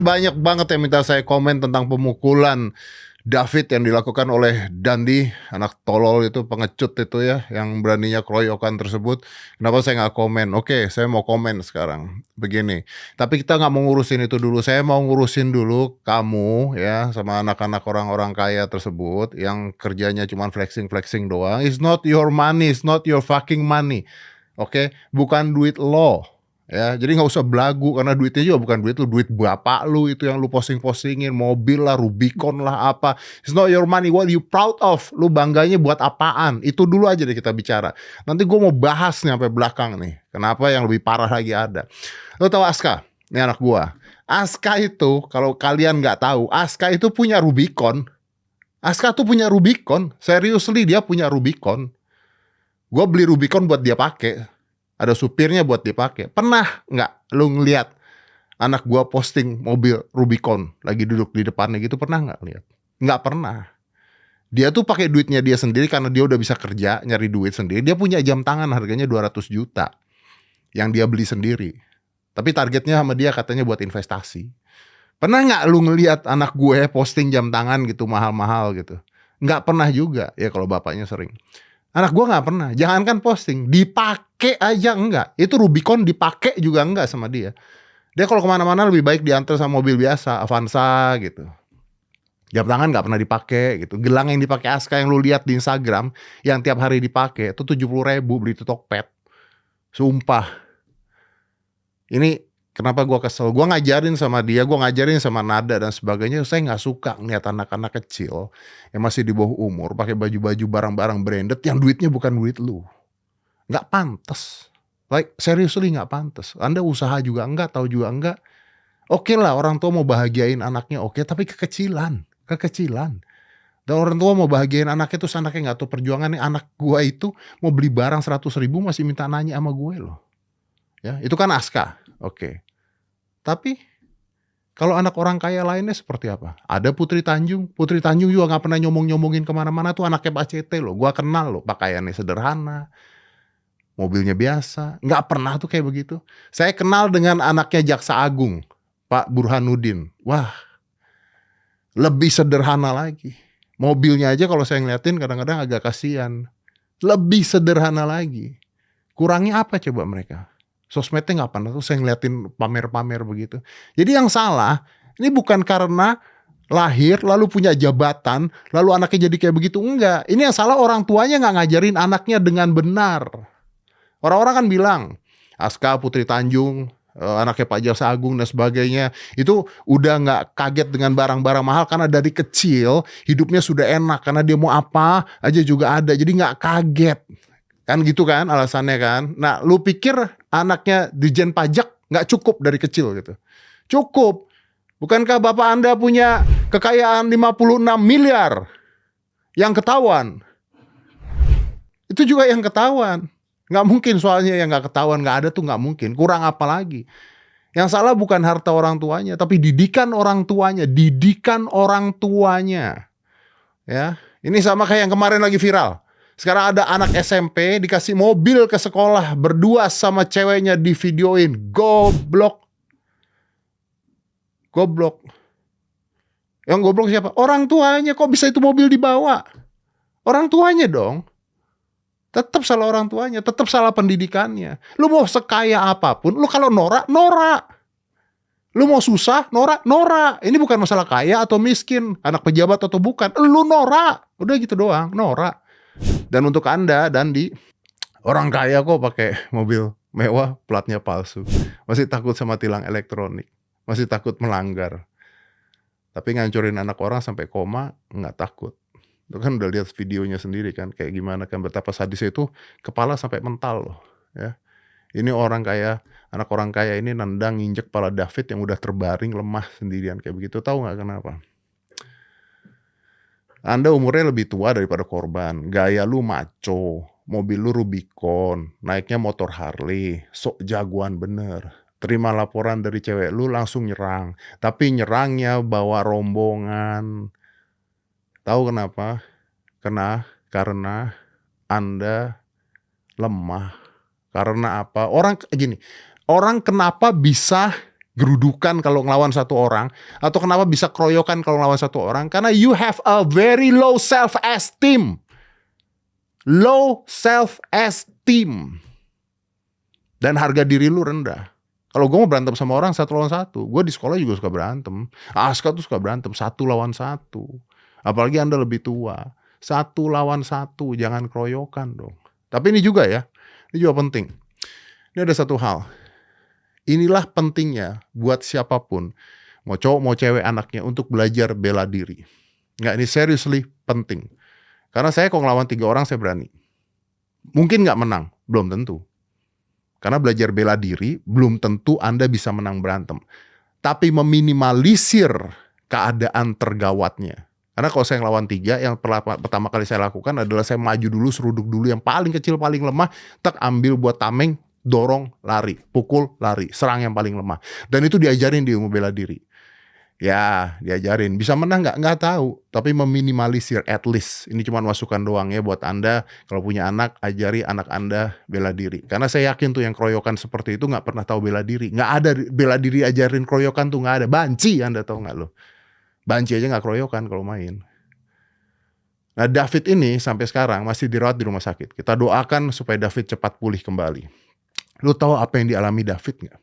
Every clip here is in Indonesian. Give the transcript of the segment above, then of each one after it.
Banyak banget yang minta saya komen tentang pemukulan David yang dilakukan oleh Dandi, anak tolol itu, pengecut itu ya, yang beraninya keroyokan tersebut. Kenapa saya nggak komen? Oke, saya mau komen sekarang. Begini, tapi kita nggak mau ngurusin itu dulu. Saya mau ngurusin dulu kamu ya, sama anak-anak orang-orang kaya tersebut yang kerjanya cuma flexing-flexing doang. It's not your money, it's not your fucking money. Oke, bukan duit lo. Ya, jadi nggak usah belagu karena duitnya juga bukan duit lu, duit bapak lu itu yang lu posting-postingin, mobil lah, Rubicon lah, apa. It's not your money, what you proud of? Lu bangganya buat apaan? Itu dulu aja deh kita bicara. Nanti gue mau bahas nih sampai belakang nih. Kenapa yang lebih parah lagi ada. Lu tahu Aska? Ini anak gua. Aska itu, kalau kalian nggak tahu, Aska itu punya Rubicon. Aska tuh punya Rubicon. Seriously, dia punya Rubicon. Gue beli Rubicon buat dia pakai. Ada supirnya buat dipakai. Pernah nggak lu ngeliat anak gua posting mobil Rubicon lagi duduk di depannya gitu? Pernah nggak lihat? Nggak pernah. Dia tuh pakai duitnya dia sendiri karena dia udah bisa kerja, nyari duit sendiri. Dia punya jam tangan harganya 200 juta yang dia beli sendiri. Tapi targetnya sama dia katanya buat investasi. Pernah nggak lu ngeliat anak gue posting jam tangan gitu mahal-mahal gitu? Nggak pernah juga ya kalau bapaknya sering. Anak gua nggak pernah, jangankan posting, dipakai aja enggak. Itu Rubicon dipakai juga enggak sama dia. Dia kalau kemana-mana lebih baik diantar sama mobil biasa, Avanza gitu. Jam tangan nggak pernah dipakai gitu. Gelang yang dipakai Aska yang lu lihat di Instagram, yang tiap hari dipakai itu 70.000 beli di Tokped. Sumpah. Ini kenapa gua kesel? Gua ngajarin sama dia, gua ngajarin sama Nada dan sebagainya. Saya nggak suka ngeliat anak-anak kecil yang masih di bawah umur pakai baju-baju barang-barang branded yang duitnya bukan duit lu. Nggak pantas. Like seriously nggak pantas. Anda usaha juga enggak, tahu juga enggak. Oke lah orang tua mau bahagiain anaknya, oke, tapi kekecilan, kekecilan. Dan orang tua mau bahagiain anaknya terus anaknya nggak tahu perjuangannya. Anak gua itu mau beli barang 100.000 masih minta nanya sama gue loh. Ya, itu kan Aska. Oke. Tapi kalau anak orang kaya lainnya seperti apa? Ada Putri Tanjung. Putri Tanjung juga nggak pernah nyomong-nyomongin kemana-mana tuh anaknya Pak CT loh. Gua kenal loh, pakaiannya sederhana, mobilnya biasa, nggak pernah tuh kayak begitu. Saya kenal dengan anaknya Jaksa Agung, Pak Burhanuddin. Wah, lebih sederhana lagi. Mobilnya aja kalau saya ngeliatin kadang-kadang agak kasihan. Lebih sederhana lagi. Kurangnya apa coba mereka? Sosmednya nggak pernah tuh saya ngeliatin pamer-pamer begitu. Jadi yang salah, ini bukan karena lahir lalu punya jabatan, lalu anaknya jadi kayak begitu. Enggak, ini yang salah orang tuanya nggak ngajarin anaknya dengan benar. Orang-orang kan bilang, Aska, Putri Tanjung, anaknya Pak Jaksa Agung dan sebagainya, itu udah nggak kaget dengan barang-barang mahal karena dari kecil hidupnya sudah enak, karena dia mau apa aja juga ada, jadi nggak kaget. Kan gitu kan alasannya kan. Nah lu pikir anaknya Dirjen Pajak nggak cukup dari kecil gitu? Cukup. Bukankah bapak Anda punya kekayaan 56 miliar yang ketahuan? Itu juga yang ketahuan. Nggak mungkin soalnya yang nggak ketahuan nggak ada tuh nggak mungkin. Kurang apa lagi? Yang salah bukan harta orang tuanya, tapi didikan orang tuanya. Didikan orang tuanya. Ya, ini sama kayak yang kemarin lagi viral. Sekarang ada anak SMP dikasih mobil ke sekolah berdua sama ceweknya di videoin. Goblok. Goblok. Yang goblok siapa? Orang tuanya. Kok bisa itu mobil dibawa? Orang tuanya dong. Tetap salah orang tuanya, tetap salah pendidikannya. Lu mau sekaya apapun, lu kalau norak, norak. Lu mau susah, norak, norak. Ini bukan masalah kaya atau miskin, anak pejabat atau bukan. Lu norak. Udah gitu doang, norak. Dan untuk Anda dan di orang kaya kok pakai mobil mewah, platnya palsu. Masih takut sama tilang elektronik. Masih takut melanggar. Tapi ngancurin anak orang sampai koma, nggak takut. Itu kan udah lihat videonya sendiri kan, kayak gimana kan, betapa sadisnya itu, kepala sampai mental loh, ya. Ini orang kaya, anak orang kaya ini nendang nginjek kepala David yang udah terbaring lemah sendirian kayak begitu. Tahu nggak kenapa? Anda umurnya lebih tua daripada korban, gaya lu maco, mobil lu Rubicon, naiknya motor Harley, sok jagoan bener. Terima laporan dari cewek lu langsung nyerang, tapi nyerangnya bawa rombongan. Tahu kenapa? Karena Anda lemah. Karena apa? Orang gini, orang kenapa bisa gerudukan kalau ngelawan satu orang, atau kenapa bisa keroyokan kalau ngelawan satu orang? Karena you have a very low self-esteem. Low self-esteem. Dan harga diri lu rendah. Kalau gue mau berantem sama orang 1 lawan 1, gue di sekolah juga suka berantem. Aska tuh suka berantem 1 lawan 1. Apalagi Anda lebih tua. 1 lawan 1, jangan keroyokan dong. Tapi ini juga ya, ini juga penting. Ini ada satu hal. Inilah pentingnya buat siapapun, mau cowok mau cewek anaknya, untuk belajar bela diri. Nggak, ini seriously penting. Karena saya kalau ngelawan 3 orang saya berani. Mungkin nggak menang, belum tentu. Karena belajar bela diri belum tentu Anda bisa menang berantem. Tapi meminimalisir keadaan tergawatnya. Karena kalau saya ngelawan 3, yang pertama kali saya lakukan adalah saya maju dulu, seruduk dulu yang paling kecil, paling lemah, ambil buat tameng, dorong, lari, pukul, lari, serang yang paling lemah. Dan itu diajarin di ilmu bela diri. Ya, diajarin. Bisa menang nggak tahu. Tapi meminimalisir at least. Ini cuma masukan doang ya buat Anda. Kalau punya anak, ajari anak Anda bela diri. Karena saya yakin tuh yang keroyokan seperti itu nggak pernah tahu bela diri. Nggak ada bela diri ajarin keroyokan tuh, nggak ada. Banci, Anda tahu nggak lo? Banci aja nggak keroyokan kalau main. Nah, David ini sampai sekarang masih dirawat di rumah sakit. Kita doakan supaya David cepat pulih kembali. Lu tahu apa yang dialami David nggak?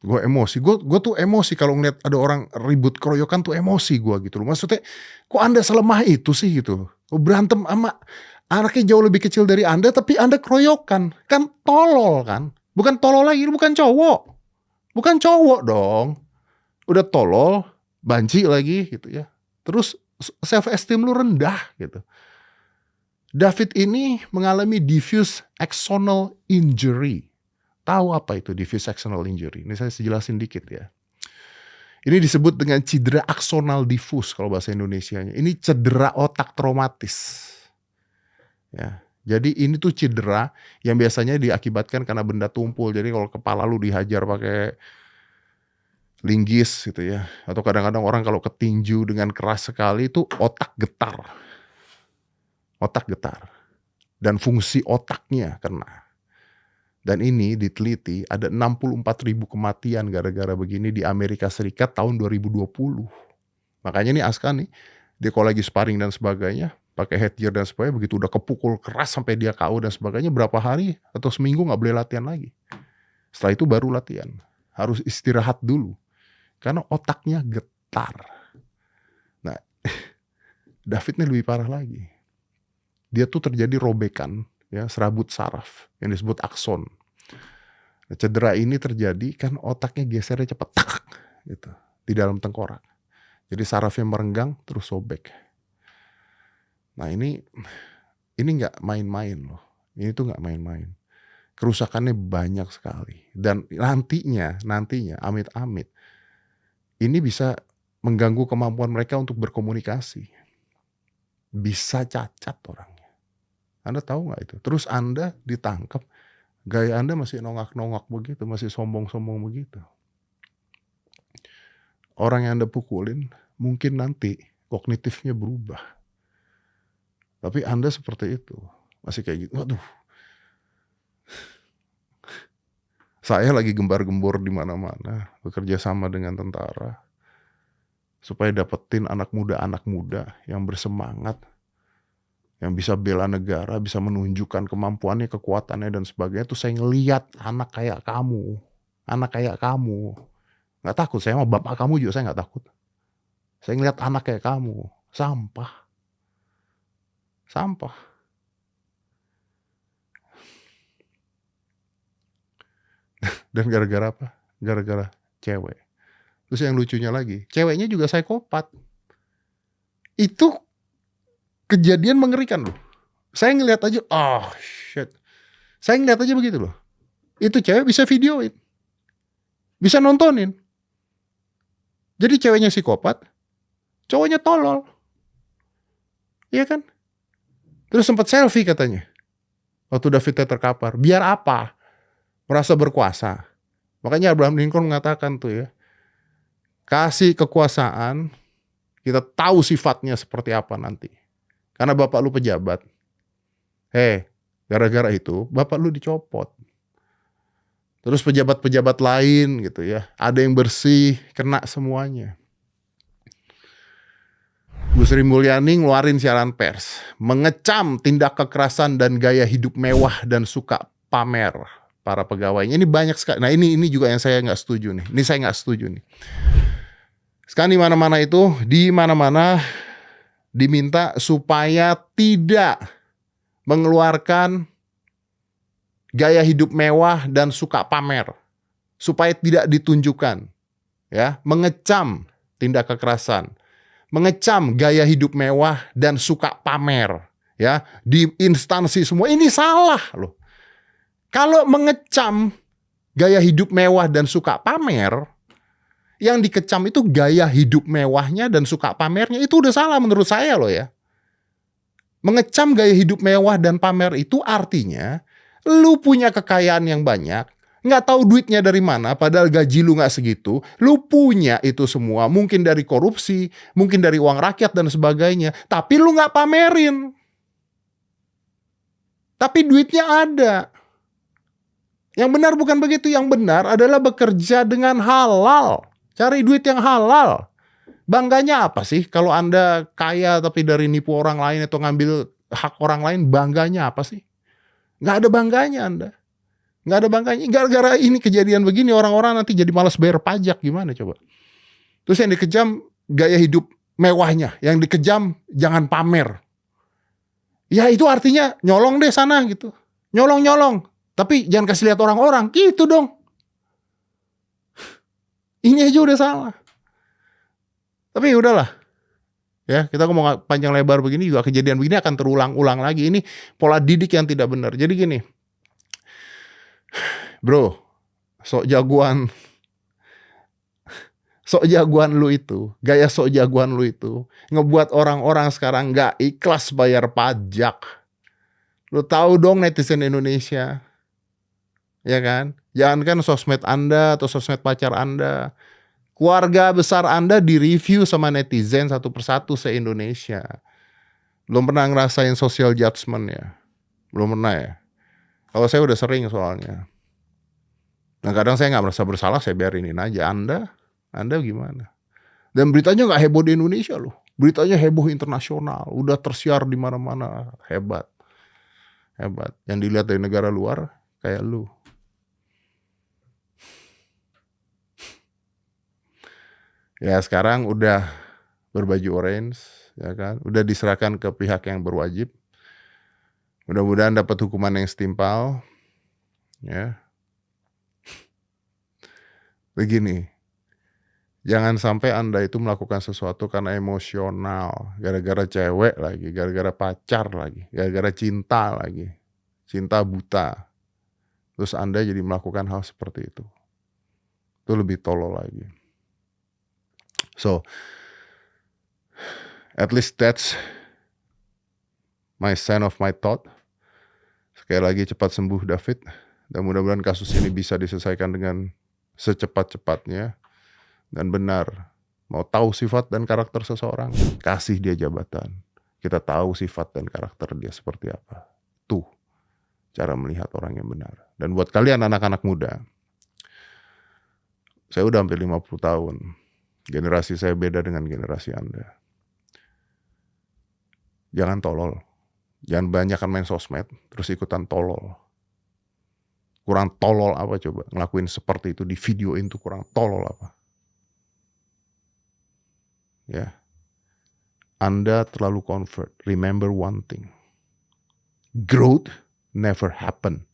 Gue emosi, gue tuh emosi kalau ngeliat ada orang ribut keroyokan tuh emosi gue gitu loh. Maksudnya kok Anda selemah itu sih gitu. Berantem sama anaknya jauh lebih kecil dari Anda tapi Anda keroyokan. Kan tolol kan. Bukan tolol lagi, bukan cowok. Bukan cowok dong. Udah tolol, banci lagi gitu ya. Terus self esteem lu rendah gitu. David ini mengalami diffuse axonal injury. Tahu apa itu diffuse axonal injury? Ini saya jelasin dikit ya. Ini disebut dengan cedera aksonal diffus kalau bahasa Indonesianya. Ini cedera otak traumatis. Ya. Jadi ini tuh cedera yang biasanya diakibatkan karena benda tumpul. Jadi kalau kepala lu dihajar pakai linggis gitu ya. Atau kadang-kadang orang kalau ketinju dengan keras sekali itu otak getar. Otak getar. Dan fungsi otaknya kena. Dan ini diteliti ada 64.000 kematian gara-gara begini di Amerika Serikat tahun 2020. Makanya nih Aska nih, dia kalau lagi sparring dan sebagainya, pakai headgear dan sebagainya, begitu udah kepukul keras sampai dia KO dan sebagainya, berapa hari atau seminggu nggak boleh latihan lagi. Setelah itu baru latihan. Harus istirahat dulu. Karena otaknya getar. Nah, David nih lebih parah lagi. Dia tuh terjadi robekan, ya, serabut saraf yang disebut akson. Nah, cedera ini terjadi kan otaknya gesernya cepat gitu di dalam tengkorak. Jadi sarafnya merenggang terus sobek. Nah ini nggak main-main loh. Ini tuh nggak main-main. Kerusakannya banyak sekali dan nantinya amit-amit ini bisa mengganggu kemampuan mereka untuk berkomunikasi. Bisa cacat orangnya. Anda tahu nggak itu? Terus Anda ditangkap, gaya Anda masih nongak-nongak begitu, masih sombong-sombong begitu. Orang yang Anda pukulin mungkin nanti kognitifnya berubah. Tapi Anda seperti itu, masih kayak gitu. Waduh. Saya lagi gembar-gembor di mana-mana, bekerja sama dengan tentara supaya dapetin anak muda yang bersemangat, yang bisa bela negara, bisa menunjukkan kemampuannya, kekuatannya dan sebagainya. Tuh saya ngeliat anak kayak kamu. Nggak takut, saya sama bapak kamu juga saya nggak takut. Saya ngeliat anak kayak kamu, sampah. Dan gara-gara apa? Gara-gara cewek. Terus yang lucunya lagi, ceweknya juga psikopat. Itu kejadian mengerikan loh. Saya ngeliat aja, shit. Saya ngeliat aja begitu loh. Itu cewek bisa videoin. Bisa nontonin. Jadi ceweknya psikopat, cowoknya tolol. Iya kan? Terus sempat selfie katanya. Waktu Davidnya terkapar. Biar apa? Merasa berkuasa. Makanya Abraham Lincoln mengatakan tuh ya, kasih kekuasaan, kita tahu sifatnya seperti apa nanti. Karena bapak lu pejabat. Gara-gara itu bapak lu dicopot. Terus pejabat-pejabat lain gitu ya, ada yang bersih, kena semuanya. Bu Sri Mulyani ngeluarin siaran pers, mengecam tindak kekerasan dan gaya hidup mewah dan suka pamer para pegawainya. Ini banyak sekali. Nah ini juga yang saya nggak setuju nih. Ini saya nggak setuju nih. Sekarang di mana-mana diminta supaya tidak mengeluarkan gaya hidup mewah dan suka pamer, supaya tidak ditunjukkan, ya, mengecam tindak kekerasan, mengecam gaya hidup mewah dan suka pamer, ya, di instansi semua. Ini salah loh. Kalau mengecam gaya hidup mewah dan suka pamer, yang dikecam itu gaya hidup mewahnya dan suka pamernya, itu udah salah menurut saya loh ya. Mengecam gaya hidup mewah dan pamer itu artinya lu punya kekayaan yang banyak, nggak tahu duitnya dari mana, padahal gaji lu nggak segitu, lu punya itu semua, mungkin dari korupsi, mungkin dari uang rakyat dan sebagainya, tapi lu nggak pamerin. Tapi duitnya ada. Yang benar bukan begitu, yang benar adalah bekerja dengan halal, cari duit yang halal. Bangganya apa sih kalau Anda kaya tapi dari nipu orang lain atau ngambil hak orang lain, bangganya apa sih? Nggak ada bangganya Anda. Nggak ada bangganya. Gara-gara ini kejadian begini, orang-orang nanti jadi malas bayar pajak, gimana coba? Terus yang dikejam gaya hidup mewahnya, yang dikejam jangan pamer. Ya itu artinya nyolong deh sana gitu. Nyolong. Tapi jangan kasih lihat orang-orang, gitu dong. Ini aja udah salah. Tapi udahlah. Ya, kita ngomong panjang lebar begini juga, kejadian begini akan terulang-ulang lagi. Ini pola didik yang tidak benar. Jadi gini, bro, sok jagoan lu itu, gaya sok jagoan lu itu, ngebuat orang-orang sekarang nggak ikhlas bayar pajak. Lu tahu dong netizen Indonesia, ya kan? Jangankan sosmed Anda atau sosmed pacar Anda, keluarga besar Anda direview sama netizen satu persatu se-Indonesia. Belum pernah ngerasain social judgment ya? Belum pernah ya? Kalau saya udah sering soalnya. Nah kadang saya nggak merasa bersalah, saya biarinin aja. Anda gimana? Dan beritanya nggak heboh di Indonesia loh. Beritanya heboh internasional. Udah tersiar di mana-mana. Hebat. Yang dilihat dari negara luar kayak lu. Ya sekarang udah berbaju orange, ya kan? Udah diserahkan ke pihak yang berwajib. Mudah-mudahan dapat hukuman yang setimpal. Ya. Begini, jangan sampai Anda itu melakukan sesuatu karena emosional, gara-gara cewek lagi, gara-gara pacar lagi, gara-gara cinta lagi, cinta buta. Terus Anda jadi melakukan hal seperti itu. Itu lebih tolol lagi. So, at least that's my sign of my thought. Sekali lagi cepat sembuh David, dan mudah-mudahan kasus ini bisa diselesaikan dengan secepat-cepatnya dan benar. Mau tahu sifat dan karakter seseorang, kasih dia jabatan. Kita tahu sifat dan karakter dia seperti apa. Tuh cara melihat orang yang benar. Dan buat kalian anak-anak muda, saya udah hampir 50 tahun. Generasi saya beda dengan generasi Anda. Jangan tolol. Jangan banyakan main sosmed terus ikutan tolol. Kurang tolol apa coba? Ngelakuin seperti itu, di videoin tuh kurang tolol apa? Ya. Anda terlalu convert. Remember one thing. Growth never happen